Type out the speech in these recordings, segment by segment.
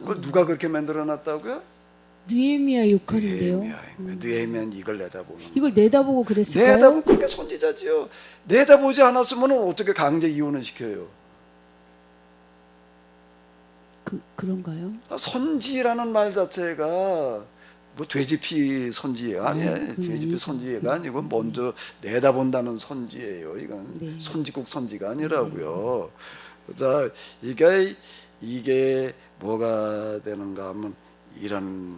그걸 누가 그렇게 만들어놨다고요? 느헤미야 역할인데요. 느헤미야는 이걸 내다보는 거예요. 이걸 내다보고 그랬을까요? 내다보고 그게 선지자지요. 내다보지 않았으면 어떻게 강제 이혼을 시켜요? 그런가요? 선지라는 말 자체가 뭐 돼지피 선지가 아니에요. 돼지피 선지가 아니고 먼저 내다본다는 선지예요. 이건 네. 선지국 선지가 아니라고요. 자, 이게 뭐가 되는가 하면 이런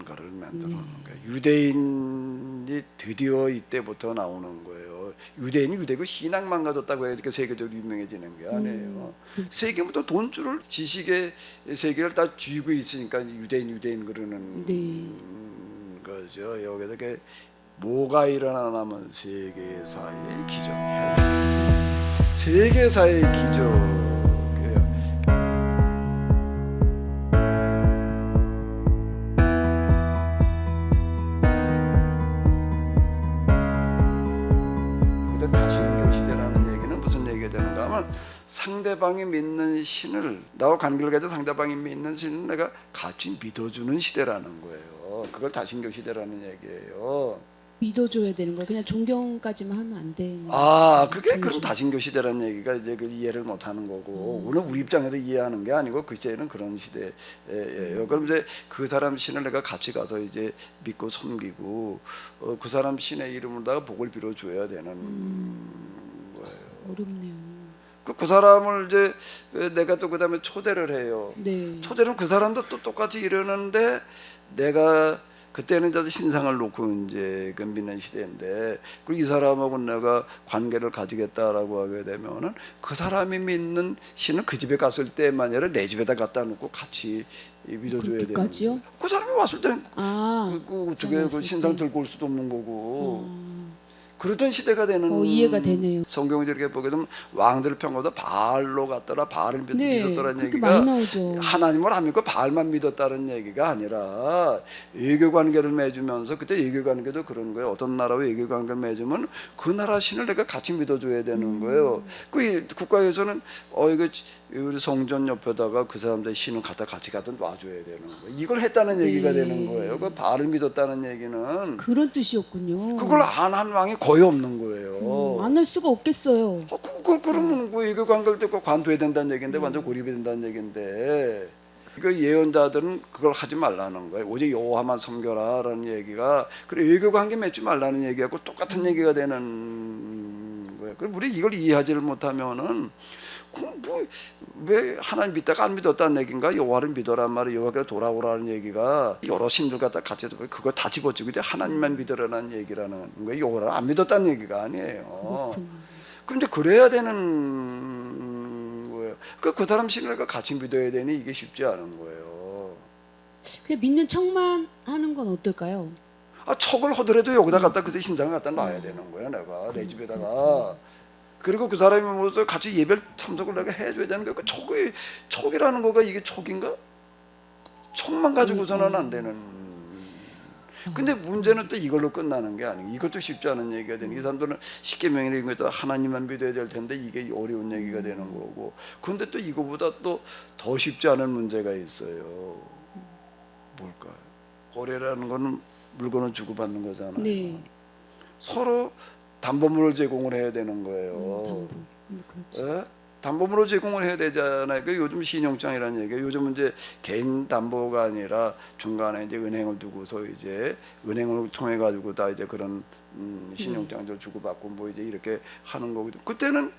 거를 만들어 놓는 거예요. 유대인이 드디어 이때부터 나오는 거예요. 유대인이 유대고 신앙만 가졌다고 해서 세계적으로 유명해지는 게 아니에요. 세계부터 돈줄을 지식의 세계를 다 쥐고 있으니까 유대인 그러는 거죠. 여기서 뭐가 일어나냐면 세계사의 기적, 세계사의 기적. 다신교 시대라는 얘기는 무슨 얘기가 되는가 하면 상대방이 믿는 신을, 나와 관계를 가진 상대방이 믿는 신을 내가 같이 믿어주는 시대라는 거예요. 그걸 다신교 시대라는 얘기예요. 믿어줘야 되는 거예요. 그냥 존경까지만 하면 안 되는. 그게 그럼 다신교 시대라는 얘기가 이제 그 이해를 못하는 거고, 오늘 우리 입장에서 이해하는 게 아니고 그 시대는 그런 시대예요. 그럼 이제 그 사람 신을 내가 같이 가서 이제 믿고 섬기고, 그 사람 신의 이름으로다가 복을 빌어줘야 되는 거예요. 어렵네요. 그 사람을 이제 내가 또 그다음에 초대를 해요. 네. 초대는 그 사람도 또 똑같이 이러는데 내가 그때는 이제 신상을 놓고 이제 그 믿는 시대인데, 그리고 이 사람하고 내가 관계를 가지겠다라고 하게 되면은 그 사람이 믿는 신은 그 집에 갔을 때만 아니라 내 집에다 갖다 놓고 같이 믿어줘야 되는 거예요. 그 사람이 왔을 때 어떻게 그 신상 들고 올 수도 없는 거고. 그러던 시대가 되는. 이해가 되네요. 성경을 이렇게 보게 되면 왕들 평가도 바알로 갔더라, 바알을 믿었다는 얘기가 많이 나오죠. 하나님을 안 믿고 바알만 믿었다는 얘기가 아니라 외교 관계를 맺으면서, 그때 외교 관계도 그런 거예요. 어떤 나라와 외교 관계를 맺으면 그 나라 신을 내가 같이 믿어줘야 되는 거예요. 그 국가에서는 이거 우리 성전 옆에다가 그 사람들 신을 갖다 같이 놔줘야 되는 거예요. 이걸 했다는 얘기가 되는 거예요. 그 바알을 믿었다는 얘기는 그런 뜻이었군요. 그걸 안 한 왕이 거의 없는 거예요. 안 할 수가 없겠어요. 그러면 외교 관계를 듣고 관둬야 된다는 얘기인데, 완전 고립이 된다는 얘기인데, 그 예언자들은 그걸 하지 말라는 거예요. 오직 여호와만 섬겨라라는 얘기가, 그래 외교 관계 맺지 말라는 얘기하고 똑같은 얘기가 되는 거예요. 그럼 우리 이걸 이해하지를 못하면은 왜 하나님 믿다가 안 믿었다는 얘기인가? 여호와를 믿어란 말이 여호와께 돌아오라는 얘기가 여러 신들 갖다 같이 그거 다 집어치고 이제 하나님만 믿으라는 얘기라는 거예요. 여호와를 안 믿었다는 얘기가 아니에요. 그런데 그래야 되는 거예요. 그 사람 신을 같이 믿어야 되니 이게 쉽지 않은 거예요. 그냥 믿는 척만 하는 건 어떨까요? 척을 하더라도 여기다 갖다 그 신상을 갖다 놔야 되는 거예요. 내가 내 집에다가. 그리고 그 사람이 뭐서 같이 예배 참석을 내가 해줘야 되는 거야. 그 척이라는 거가 이게 척인가? 척만 가지고서는 안 되는. 근데 문제는 또 이걸로 끝나는 게 아니고, 이것도 쉽지 않은 얘기가 되는. 이 사람들은 십계명이나 이런 것도 하나님만 믿어야 될 텐데 이게 어려운 얘기가 되는 거고. 그런데 또 이거보다 또 더 쉽지 않은 문제가 있어요. 뭘까요? 거래라는 거는 물건을 주고받는 거잖아요. 네. 서로 담보물을 제공을 해야 되는 거예요. 그렇죠. 담보물을 제공을 해야 되잖아요. 그 요즘 신용장이라는 얘기예요. 요즘은 이제 개인 담보가 아니라 중간에 이제 은행을 두고서 이제 은행을 통해 가지고 다 이제 그런 신용장들 주고받고 뭐 이제 이렇게 하는 거거든요. 그때는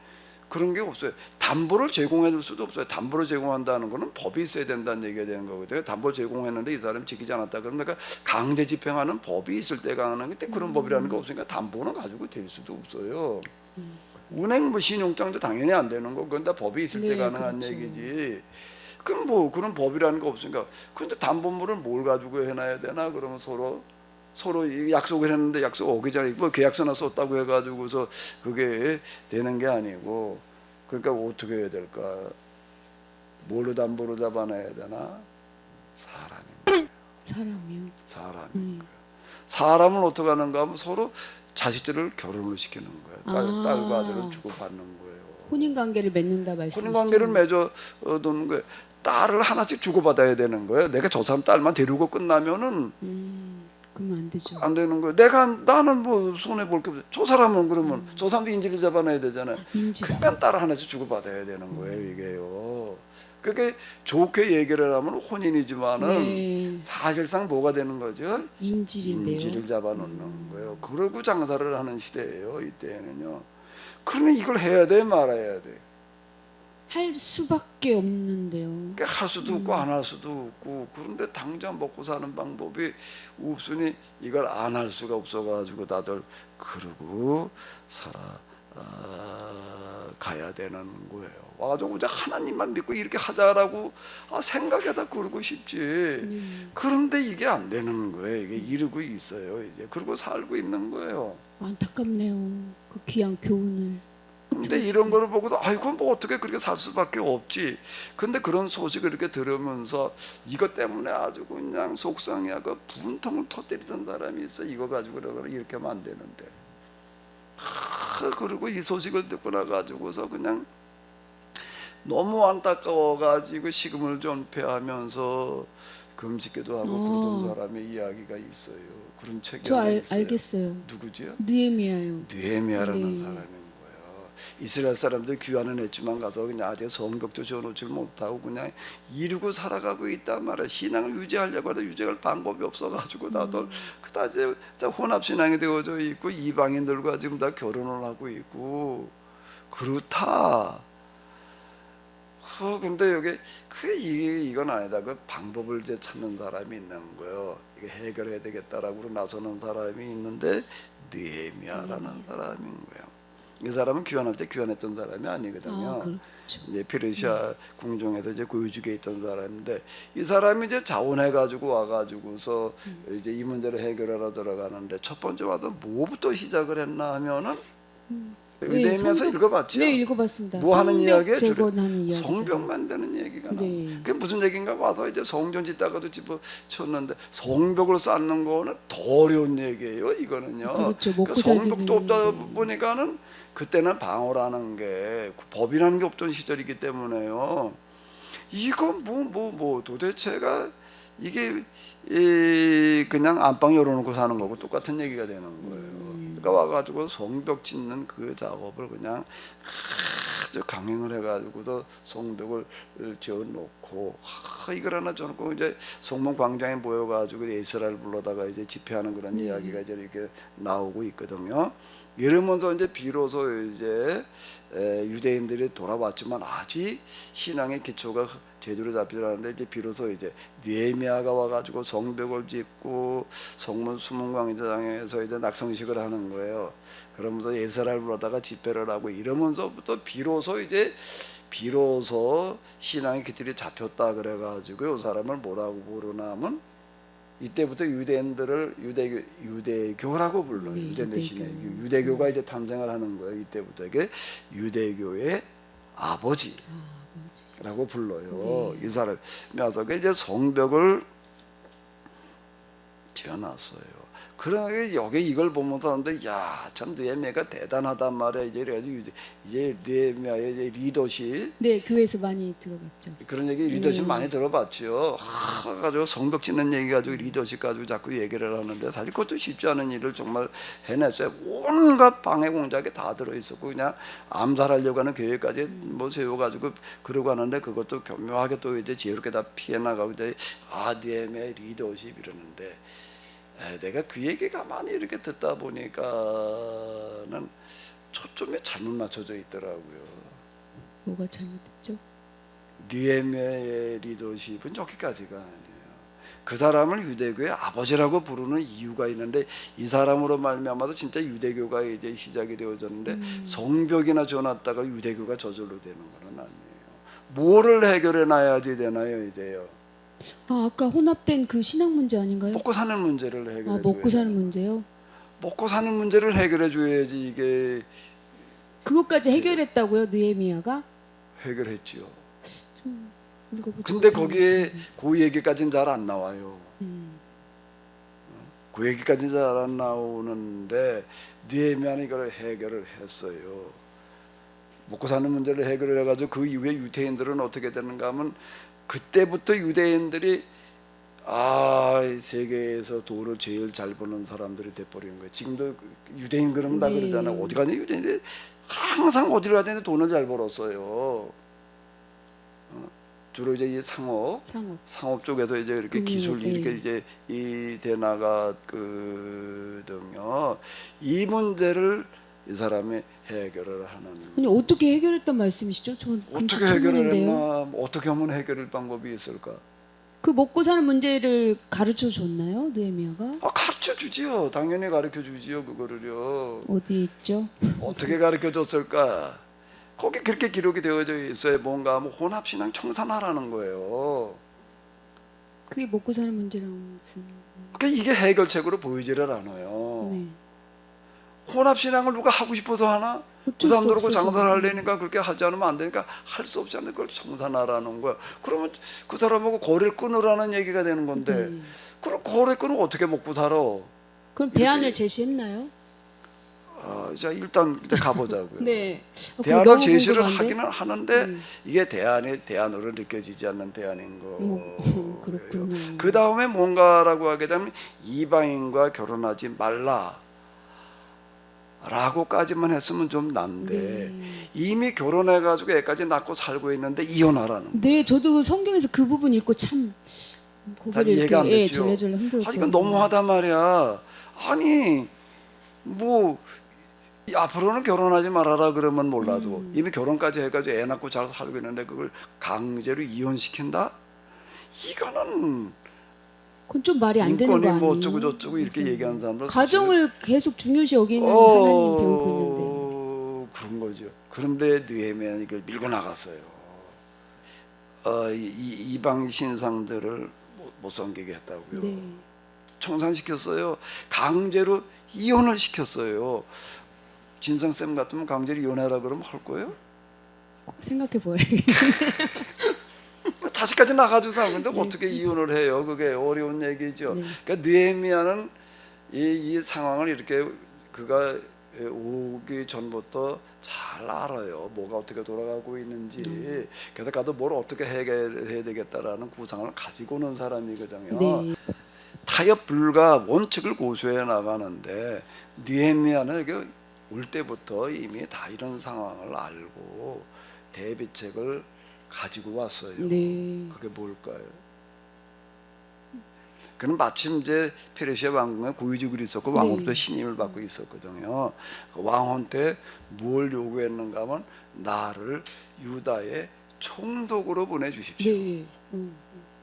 그런 게 없어요. 담보를 제공해 줄 수도 없어요. 담보를 제공한다는 거는 법이 있어야 된다는 얘기가 되는 거거든요. 담보 제공했는데 이 사람이 지키지 않았다 그러면 내가 강제 집행하는 법이 있을 때가 하는 건데, 그런 법이라는 게 없으니까 담보는 가지고 될 수도 없어요. 은행 뭐 신용장도 당연히 안 되는 거, 그건 다 법이 있을 때 가능한 그렇죠. 얘기지. 그럼 뭐 그런 법이라는 거 없으니까. 그런데 담보물을 뭘 가지고 해놔야 되나? 그러면 서로 약속을 했는데 약속 어기자니 뭐 계약서나 썼다고 해가지고서 그게 되는 게 아니고. 그러니까 어떻게 해야 될까? 뭘로 담보로 잡아내야 되나? 사람이요. 사람을 어떻게 하는가 하면 서로 자식들을 결혼을 시키는 거예요. 딸과 아들을 주고받는 거예요. 혼인 관계를 맺는다 말씀이시죠? 혼인 관계를 맺어 두는 거예요. 딸을 하나씩 주고받아야 되는 거예요. 내가 저 사람 딸만 데리고 끝나면은 그러면 안 되죠. 안 되는 거예요. 나는 뭐 손해 볼 게 없어. 저 사람은 그러면 저 사람도 인질을 잡아놔야 되잖아요. 인질. 그러니까 딸 하나씩 주고받아야 되는 거예요, 이게요. 그게 좋게 얘기를 하면 혼인이지만은 네. 사실상 뭐가 되는 거죠? 인질인데요. 인질을 잡아놓는 거예요. 그러고 장사를 하는 시대예요, 이때는요. 그러면 이걸 해야 돼, 말아야 돼. 할 수밖에 없는데요. 그러니까 할 수도 없고 안 할 수도 없고, 그런데 당장 먹고 사는 방법이 없으니 이걸 안 할 수가 없어가지고 다들 그러고 가야 되는 거예요. 와가지고 이제 하나님만 믿고 이렇게 하자라고 생각에다 그러고 싶지. 그런데 이게 안 되는 거예요. 이게 이러고 있어요. 이제 그러고 살고 있는 거예요. 안타깝네요. 그 귀한 교훈을. 근데 이런 거를 보고도 아이고 뭐 어떻게 그렇게 살 수밖에 없지. 근데 그런 소식을 이렇게 들으면서 이것 때문에 아주 그냥 속상해하고 분통을 터뜨리던 사람이 있어. 이거 가지고 이렇게 하면 안 되는데. 그리고 이 소식을 듣고 나가지고서 그냥 너무 안타까워가지고 식음을 전폐하면서 금식기도 하고 그러던 사람의 이야기가 있어요. 그런 책이 저 하나 있어요. 알겠어요. 누구지요? 느헤미야요. 느헤미야라는 네. 사람인 거예요. 이스라엘 사람들 귀환은 했지만 가서 그냥 아직 성벽도 지어놓지 못하고 그냥 이루고 살아가고 있단 말이야. 신앙을 유지하려고 하다 유지할 방법이 없어가지고 나도 그다 이제 혼합 신앙이 되어져 있고 이방인들과 지금 다 결혼을 하고 있고 그렇다. 근데 여기 이건 아니다. 그 방법을 이제 찾는 사람이 있는 거예요. 이거 해결해야 되겠다라고 나서는 사람이 있는데 느헤미야라는 사람인 거예요. 이 사람은 귀환할 때 귀환했던 사람이 아니거든요. 그렇죠. 이제 페르시아 궁정에서 이제 고유직에 있던 사람인데 이 사람이 이제 자원해가지고 와가지고서 이제 이 문제를 해결하러 들어가는데 첫 번째 와서 뭐부터 시작을 했나 하면은 느헤미야서 읽어봤죠. 네, 읽어봤습니다. 뭐 하는 이야기예요? 재건하는 이야기. 성벽 만드는 얘기가 나. 네. 그게 무슨 얘기인가 와서 이제 성전 짓다가도 집어쳤는데 성벽을 쌓는 거는 더 어려운 얘기예요. 이거는요. 그렇죠. 먹고 그러니까 성벽도 살기는 없다 힘든데. 보니까는 그때는 방어라는 게 법이라는 게 없던 시절이기 때문에요. 이건 뭐 도대체가 이게 그냥 안방 열어놓고 사는 거고 똑같은 얘기가 되는 거예요. 그러니까 와가지고 성벽 짓는 그 작업을 그냥 아주 강행을 해가지고서 성벽을 지어놓고 이걸 하나 저놓고 이제 성문 광장에 모여가지고 이스라엘 불러다가 이제 집회하는 그런 이야기가 이제 이렇게 나오고 있거든요. 이러면서 이제 비로소 이제 유대인들이 돌아왔지만 아직 신앙의 기초가 제대로 잡히지 않는데 이제 비로소 이제 느헤미야가 와가지고 성벽을 짓고 성문 수문광장에서 이제 낙성식을 하는 거예요. 그러면서 이스라엘 불러다가 집회를 하고 이러면서부터 비로소 신앙의 기틀이 잡혔다 그래가지고 이 사람을 뭐라고 부르냐면 이때부터 유대인들을 유대교라고 불러요. 네, 유대인들 신의 유대교가 이제 탄생을 하는 거예요. 이때부터 이게 유대교의 아버지라고 불러요. 이 사람이 와서 이제 성벽을 지어놨어요. 그러나 여기 이걸 보면서 하는데 참 느헤미야가 대단하단 말이야. 이제 그래가지고 이제 느헤미야의 이제 리더십 네, 교회에서 많이 들어봤죠. 그런 얘기 리더십 많이 들어봤죠. 가지고 성벽 짓는 얘기 가지고 리더십 가지고 자꾸 얘기를 하는데 사실 그것도 쉽지 않은 일을 정말 해냈어요. 온갖 방해 공작에 다 들어있었고 그냥 암살하려고 하는 계획까지 뭐 세워가지고 그러고 하는데 그것도 교묘하게 또 이제 지혜롭게 다 피해 나가고 이제 느헤미야의 리더십 이러는데 내가 그 얘기 가만히 이렇게 듣다 보니까는 초점이 잘못 맞춰져 있더라고요. 뭐가 잘못됐죠? 느헤미야의 리더십은 여기까지가 아니에요. 그 사람을 유대교의 아버지라고 부르는 이유가 있는데 이 사람으로 말미암아서 진짜 유대교가 이제 시작이 되어졌는데 성벽이나 지어놨다가 유대교가 저절로 되는 건 아니에요. 뭐를 해결해 놔야지 되나요 이제요? 아까 혼합된 그 신앙 문제 아닌가요? 먹고 사는 문제를 해결해 먹고 줘야 사는 문제요? 먹고 사는 문제를 해결해 줘야지 이게 그것까지 해결했다고요, 느헤미야가? 해결했지요. 읽어보지 근데 못했는데. 거기에 그 얘기까지는 잘 안 나와요. 그 얘기까지는 잘 안 나오는데 느헤미야는 이걸 해결을 했어요. 먹고 사는 문제를 해결을 해가지고 그 이후에 유대인들은 어떻게 되는가 하면 그때부터 유대인들이 이 세계에서 돈을 제일 잘 버는 사람들이 돼버리는 거예요. 지금도 유대인 그러면 다 네. 그러잖아요. 어디 가냐 유대인들이 항상 어디를 가든지 돈을 잘 벌었어요. 주로 이제 이 상업 쪽에서 이제 이렇게 기술 이렇게 이제 이 대나갔거든요. 이 문제를 이 사람이 해결을 하는. 아니 어떻게 해결했단 말씀이시죠? 전 어떻게 해결을 했나? 어떻게 하면 해결할 방법이 있을까? 그 먹고 사는 문제를 가르쳐 줬나요, 느헤미야가? 가르쳐 주지요. 당연히 가르쳐 주지요. 그거를요. 어디 있죠? 어떻게 가르쳐 줬을까? 거기 그렇게 기록이 되어져 있어요. 뭔가 뭐 혼합신앙 청산하라는 거예요. 그게 먹고 사는 문제랑 무슨? 그러니까 이게 해결책으로 보이지를 않아요. 네. 혼합신앙을 누가 하고 싶어서 하나? 그 어쩔 수 사람들하고 없어서. 장사를 하려니까 그렇게 하지 않으면 안 되니까 할 수 없지 않는 걸 청산하라는 거야. 그러면 그 사람하고 거래를 끊으라는 얘기가 되는 건데 네. 그럼 거래 끊으면 어떻게 먹고 살아? 그럼 대안을 제시했나요? 자 일단 이제 가보자고요. 네. 그거 대안을 너무 제시를 궁금한데? 하기는 하는데 이게 대안으로 느껴지지 않는 대안인 거예요. 그렇군요. 그 다음에 뭔가라고 하게 되면 이방인과 결혼하지 말라 라고까지만 했으면 좀 난데 이미 결혼해가지고 애까지 낳고 살고 있는데 이혼하라는 거예요. 네, 저도 성경에서 그 부분 읽고 참 잘 고개를 이해가 안 이렇게 됐죠. 절레절레 흔들었고. 이건 너무하단 말이야. 아니 뭐 앞으로는 결혼하지 말아라 그러면 몰라도 이미 결혼까지 해가지고 애 낳고 잘 살고 있는데 그걸 강제로 이혼시킨다? 이거는 그건 좀 말이 안 되는 거 인권이 아니에요? 뭐 어쩌고 저쩌고 이렇게 얘기하는 사람들 가정을 계속 중요시 여기는 하나님 배우고 있는데. 그런 거죠. 그런데 느헤미야는 이걸 밀고 나갔어요. 이방 신상들을 못 섬기게 했다고요. 네. 청산시켰어요. 강제로 이혼을 시켰어요. 진성쌤 같으면 강제로 이혼해라 그러면 할 거예요? 생각해 봐야겠네. 자식까지 나가지고 사는데 어떻게 이혼을 해요? 그게 어려운 얘기죠. 네. 그러니까 느헤미야는 이 상황을 이렇게 그가 오기 전부터 잘 알아요. 뭐가 어떻게 돌아가고 있는지. 그래서 가도 뭘 어떻게 해결해야 되겠다라는 구상을 가지고 오는 사람이거든요. 네. 타협 불가 원칙을 고수해 나가는데 느헤미야는 이게 올 때부터 이미 다 이런 상황을 알고 대비책을 가지고 왔어요. 네. 그게 뭘까요? 그는 마침 이제 페르시아 왕궁에 고위직을 있었고 왕으로부터 신임을 받고 있었거든요. 왕혼 때 뭘 요구했는가 하면 나를 유다의 총독으로 보내주십시오. 네.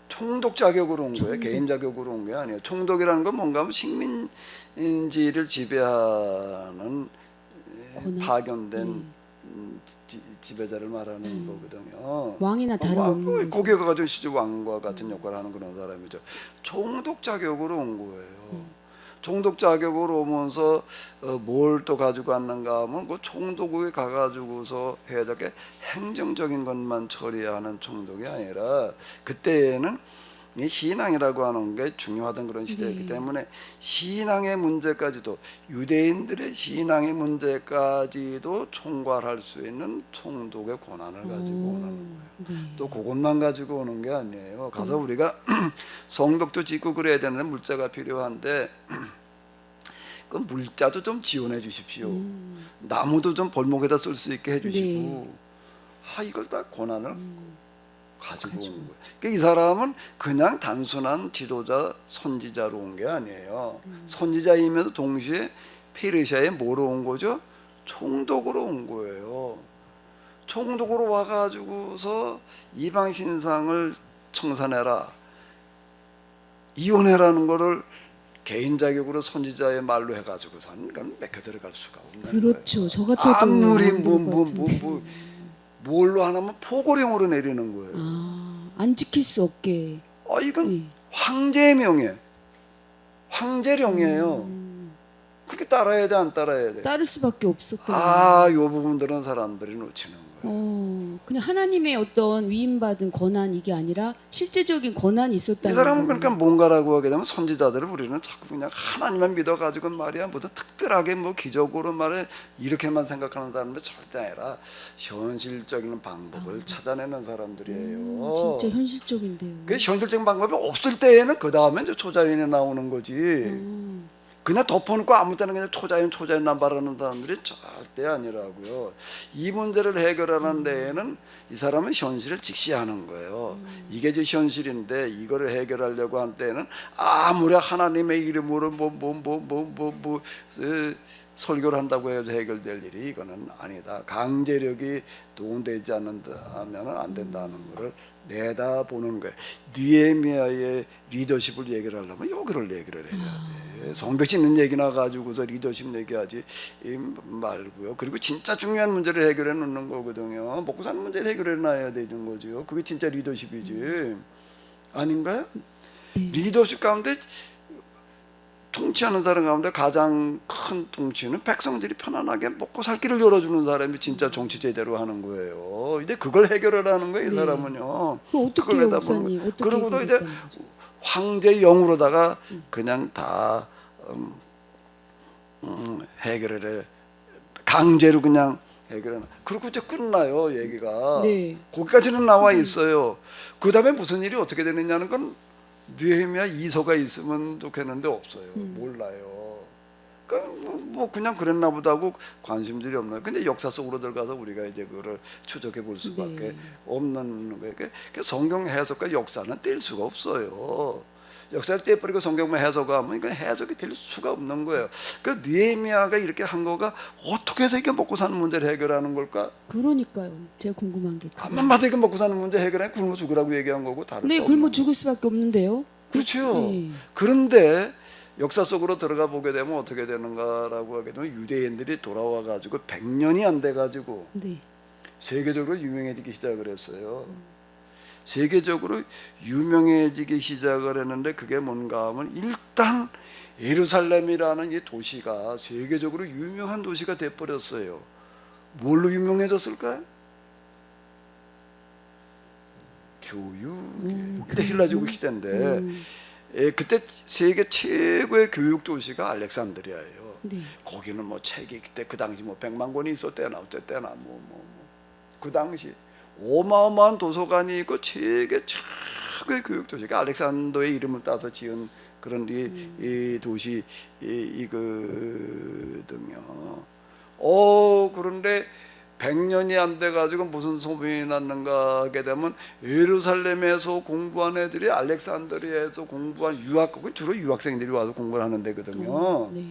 총독 자격으로 온 거예요. 개인 자격으로 온 게 아니에요. 총독이라는 건 뭔가 하면 식민지를 지배하는 파견된 지배자를 말하는 거거든요. 왕이나 다름없는 거기에 가가지고 시주 왕과 같은 역할을 하는 그런 사람이죠. 총독 자격으로 온 거예요. 총독 자격으로 오면서 뭘 또 가지고 왔는가 하면 그 총독에 가가지고서 해야 될 게 행정적인 것만 처리하는 총독이 아니라 그때에는 이 신앙이라고 하는 게 중요하던 그런 시대였기 때문에 신앙의 문제까지도 유대인들의 신앙의 문제까지도 총괄할 수 있는 총독의 권한을 가지고 오는 거예요. 또 그것만 가지고 오는 게 아니에요. 가서 우리가 성벽도 짓고 그래야 되는데 물자가 필요한데 그 물자도 좀 지원해 주십시오. 나무도 좀 벌목에다 쓸 수 있게 해주시고 이걸 다 권한을 가지고 온 거예요. 그러니까 이 사람은 그냥 단순한 지도자, 선지자로 온 게 아니에요. 선지자이면서 동시에 페르시아에 뭐로 온 거죠? 총독으로 온 거예요. 총독으로 와가지고서 이방 신상을 청산해라, 이혼해라는 거를 개인 자격으로 선지자의 말로 해가지고 산 건 맥혀 들어갈 수가 없는 그렇죠. 거예요. 저 같아도 아무리 안 되는 것 같은데. 뭘로 하나면 포고령으로 내리는 거예요. 안 지킬 수 없게. 이건 황제의 명예, 황제령이에요. 그렇게 따라야 돼, 안 따라야 돼? 따를 수밖에 없었거든요. 이 부분들은 사람들이 놓치는 거예요. 그냥 하나님의 어떤 위임받은 권한 이게 아니라 실제적인 권한이 이 있었다는 사람은 거예요. 그러니까 뭔가라고 하게 되면 선지자들을 우리는 자꾸 그냥 하나님만 믿어가지고 말이야 무슨 특별하게 뭐 기적으로 말해 이렇게만 생각하는 사람들 절대 아니라 현실적인 방법을 찾아내는 사람들이에요. 진짜 현실적인데요. 그 현실적인 방법이 없을 때에는 그 다음에 이제 초자연이 나오는 거지. 그냥 덮어놓고 아무 때나 그냥 초자연 남발하는 사람들이 절대 아니라고요. 이 문제를 해결하는 데에는 이 사람은 현실을 직시하는 거예요. 이게 이제 현실인데 이거를 해결하려고 할 때는 아무리 하나님의 이름으로 설교를 한다고 해서 해결될 일이 이거는 아니다. 강제력이 동원되지 않는다면 안 된다는 것을 내다보는 거예요. 느헤미야의 리더십을 얘기를 하려면 여기를 얘기를 해야 돼. 성벽 짓는 얘기나 가지고서 리더십 얘기하지 말고요. 그리고 진짜 중요한 문제를 해결해 놓는 거거든요. 먹고 사는 문제를 해결해 놔야 되는 거죠. 그게 진짜 리더십이지. 아닌가요? 리더십 가운데 통치하는 사람 가운데 가장 큰 통치는 백성들이 편안하게 먹고 살 길을 열어주는 사람이 진짜 정치 제대로 하는 거예요. 이제 그걸 해결하라는 거예요, 이 네. 사람은요. 그럼 어떻게 그걸 해요, 내다보는 목사님? 거예요. 어떻게 그러고도 이제 해결했다는 거죠? 황제 영으로다가 그냥 다 해결을 해. 강제로 그냥 해결해. 그리고 이제 끝나요, 얘기가. 네. 거기까지는 나와 있어요. 그 다음에 무슨 일이 어떻게 되느냐는 건 느헤미야 이서가 있으면 좋겠는데 없어요. 몰라요. 그러니까 뭐 그냥 그랬나 보다 하고 관심들이 없나요. 근데 역사 속으로 들어가서 우리가 이제 그거를 추적해 볼 수밖에 네. 없는 거예요. 그 성경 해석과 역사는 뗄 수가 없어요. 역사를 떼버리고 성경만 해석하면 이건 해석이 될 수가 없는 거예요. 그 느헤미야가 이렇게 한 거가 어떻게 해서 이게 먹고 사는 문제를 해결하는 걸까? 그러니까요. 제가 궁금한 게. 한번 봐도 이게 먹고 사는 문제 해결해 굶어 죽으라고 얘기한 거고 다른 네, 굶어 죽을 수밖에 없는데요. 그렇죠. 네. 그런데 역사 속으로 들어가 보게 되면 어떻게 되는가라고 하게 되면 유대인들이 돌아와 가지고 100년이 안 돼 가지고 네. 세계적으로 유명해지기 시작을 했어요. 세계적으로 유명해지기 시작을 했는데 그게 뭔가 하면 일단 예루살렘이라는 이 도시가 세계적으로 유명한 도시가 돼 버렸어요. 뭘로 유명해졌을까요? 교육. 그때 헬라제국 시대인데 그때 세계 최고의 교육 도시가 알렉산드리아예요. 네. 거기는 뭐 책이 그때 그 당시 뭐 100만 권이 있었대나 어쨌대나 그 당시 어마어마한 도서관이 있고 세계 최고의 교육 도시가 알렉산더의 이름을 따서 지은 그런 이 도시 이거든요. 그런데 100년이 안 돼 가지고 무슨 소문이 났는가 하게 되면 예루살렘에서 공부한 애들이 알렉산드리아에서 공부한 유학국 주로 유학생들이 와서 공부를 하는 데거든요. 네.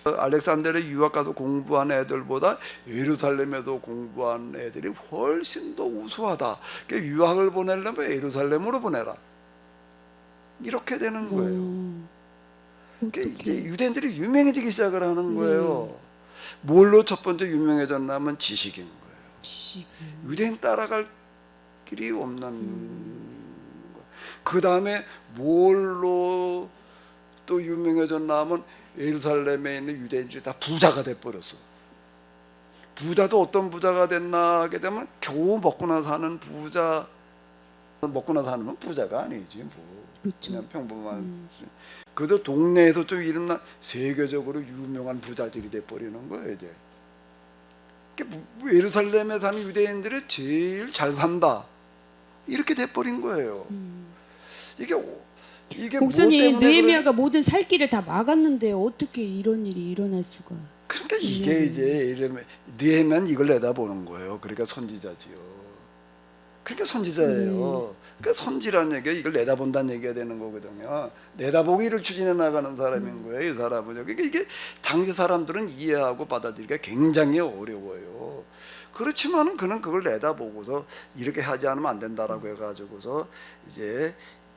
알렉산드리아 유학 가서 공부한 애들보다 예루살렘에서 공부한 애들이 훨씬 더 우수하다. 그러니까 유학을 보내려면 예루살렘으로 보내라. 이렇게 되는 거예요. 그러니까 이제 유대인들이 유명해지기 시작을 하는 거예요. 뭘로 첫 번째 유명해졌냐면 지식인 거예요. 지식. 유대인 따라갈 길이 없는 거예요. 그 다음에 뭘로 또 유명해졌냐면 예루살렘에 있는 유대인들이 다 부자가 돼버렸어. 부자도 어떤 부자가 됐나 하게 되면 겨우 먹고나 사는 부자. 먹고나 사는 부자가 아니지 뭐. 그렇죠. 그냥 평범한. 그래도 동네에서 좀 이름난 세계적으로 유명한 부자들이 돼버리는 거예요 이제. 예루살렘에 사는 유대인들이 제일 잘 산다 이렇게 돼버린 거예요. 이게 목사님, 뭐 때문에 느헤미야가 모든 살 길을 다 막았는데 어떻게 이런 일이 일어날 수가? 그러니까 이게 이제 느헤미야는 이걸 내다보는 거예요. 그러니까 선지자지요. 그러니까 선지자예요. 그러니까 선지라는 얘기가 이걸 내다본다는 얘기가 되는 거거든요. 내다보기를 추진해 나가는 사람인 거예요. 이 사람은. 그러니까 이게 당시 사람들은 이해하고 받아들이기가 굉장히 어려워요. 그렇지만은 그는 그걸 내다보고서 이렇게 하지 않으면 안 된다라고 해가지고서 이제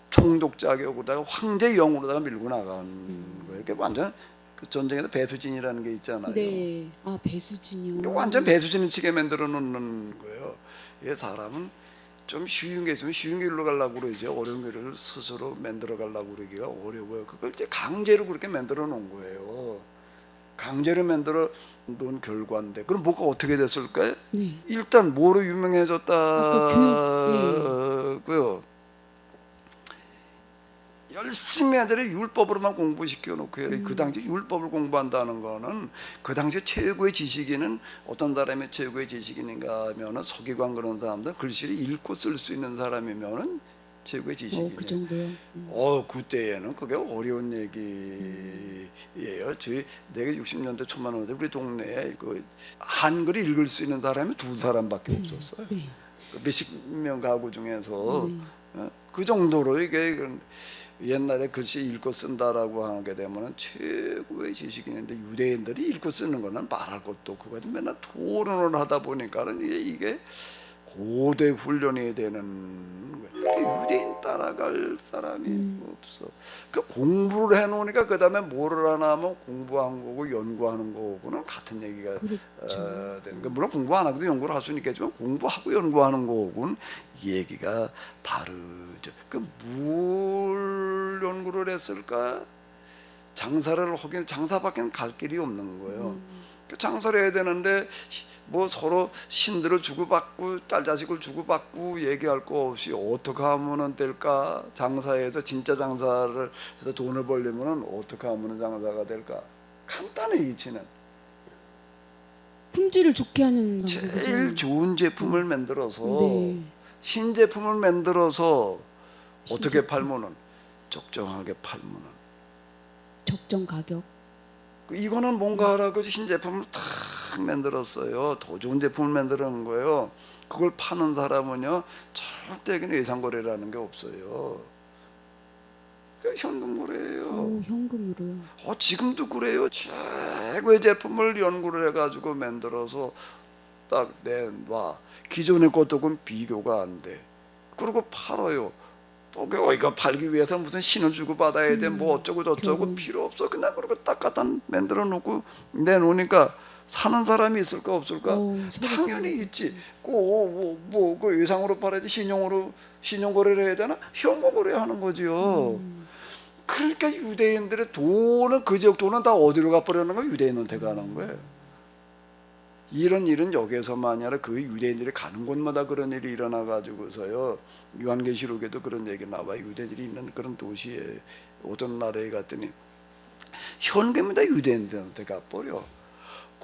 총독자격으로다가 황제 영으로다가 밀고 나간 거예요. 이게 완전 그 전쟁에서 배수진이라는 게 있잖아요. 네. 아, 배수진이요. 완전 배수진을 치게 만들어 놓는 거예요. 이 사람은 좀 쉬운 게 있으면 쉬운 길로 가려고 그러죠. 어려운 길을 스스로 만들어 가려고 그러기가 어려워요. 그걸 이제 강제로 그렇게 만들어 놓은 거예요. 강제로 만들어 놓은 결과인데 그럼 뭐가 어떻게 됐을까요? 네. 일단 뭐로 아까 유명해졌다고요? 열심히 애들이 율법으로만 공부시켜 놓고요. 그 당시 율법을 공부한다는 거는 그 당시 최고의 지식인은 어떤 사람이 최고의 지식인인가 하면은 서기관 그런 사람들 글씨를 읽고 쓸 수 있는 사람이면은 최고의 지식인이에요. 그 정도요. 그때에는 그게 어려운 얘기예요. 내가 60년대 초만 오는데 우리 동네에 그 한글 읽을 수 있는 사람이 2사람밖에 없었어요. 네. 몇십 명 가구 중에서 네. 그 정도로 이게 옛날에 글씨 읽고 쓴다라고 하게 되면 최고의 지식인인데 유대인들이 읽고 쓰는 거는 말할 것도 없고 맨날 토론을 하다 보니까는 이게 고대 훈련이 되는 거예요. 유대인 따라갈 사람이 없어. 그 공부를 해놓으니까 그 다음에 뭐를 하나 하면 공부한 거고 연구하는 거고는 같은 얘기가 그렇죠. 되는 거. 물론 공부 안 하고도 연구를 할 수는 있겠지만 공부하고 연구하는 거고는 얘기가 다르죠. 뭘 연구를 했을까? 장사를 하긴 장사밖에 갈 길이 없는 거예요. 장사를 해야 되는데 뭐 서로 신들을 주고받고 딸 자식을 주고받고 얘기할 거 없이 어떻게 하면 될까? 장사해서 진짜 장사를 해서 돈을 벌려면 어떻게 하면 장사가 될까? 간단해 이치는. 품질을 좋게 하는 제일 방법이죠. 좋은 제품을 만들어서 네. 신제품을 만들어서 어떻게 신제품. 팔면은 적정하게 팔면은 적정 가격. 이거는 뭔가 하라고 신제품을 탁 만들었어요. 더 좋은 제품을 만드는 거예요. 그걸 파는 사람은요 절대 여기는 예상거래라는 게 없어요. 현금 거래예요. 현금으로요. 지금도 그래요. 최고의 제품을 연구를 해가지고 만들어서 딱 내놔. 기존의 것하고는 비교가 안 돼. 그리고 팔아요. 이거 팔기 위해서 무슨 신을 주고 받아야 돼. 뭐 어쩌고 저쩌고 결국. 필요 없어. 그냥 그러고 딱 갖다 만들어 놓고 내놓으니까 사는 사람이 있을까 없을까? 서로 당연히 있지. 그 예상으로 팔아야지 신용거래를 해야 되나? 현금거래 하는 거지요. 그러니까 유대인들의 돈은 그 지역 돈은 다 어디로 가버리는 거예요? 유대인한테 가는 거예요. 이런 일은 여기에서만이 아니라 그 유대인들이 가는 곳마다 그런 일이 일어나 가지고서요. 요한계시록에도 그런 얘기 나와요. 유대인들이 있는 그런 도시에 어떤 나라에 갔더니 현금이 다 유대인들한테 가버려.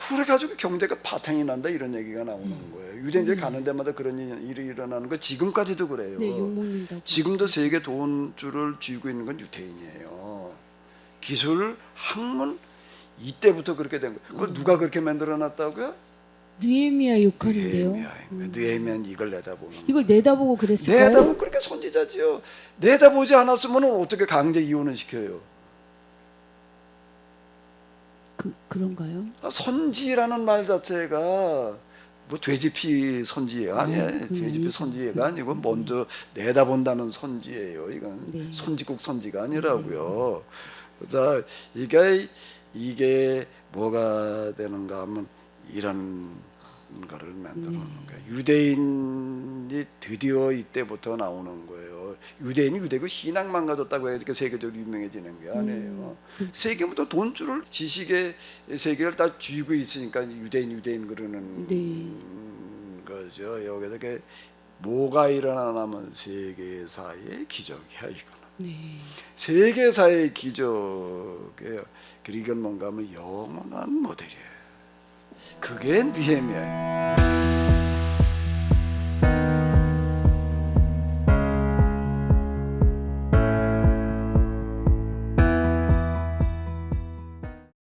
그래가지고 경제가 바탕이 난다 이런 얘기가 나오는 거예요. 유대인들이 가는 데마다 그런 일이 일어나는 거 지금까지도 그래요. 네, 욕먹는다고. 지금도 세계 돈줄을 쥐고 있는 건 유대인이에요. 기술, 학문 이때부터 그렇게 된 거예요. 그걸 누가 그렇게 만들어놨다고요? 느헤미야 역할인데요. 느헤미야는 이걸 내다보는 거예요. 이걸 내다보고 그랬을까요? 내다보면 그렇게 선지자지요. 내다보지 않았으면 어떻게 강제 이혼을 시켜요? 그런가요? 선지라는 말 자체가 뭐 돼지피 선지가 아니에요. 돼지피 선지가 아니고 먼저 내다본다는 선지예요. 이건 네. 선지국 선지가 아니라고요. 자, 이게 뭐가 되는가 하면 이런 거를 만들어 놓는 거예요. 유대인이 드디어 이때부터 나오는 거예요. 유대인이 유대고 신앙만 가졌다고 해서 세계적으로 유명해지는 게 아니에요. 세계부터 돈줄을 지식의 세계를 다 쥐고 있으니까 유대인 그러는 네. 거죠. 여기서 이렇게 뭐가 일어나냐면 세계사의 기적이야 이거는. 네. 세계사의 기적이에요. 그리고 뭔가 하면 영원한 모델이에요. 그게 느헤미야예요.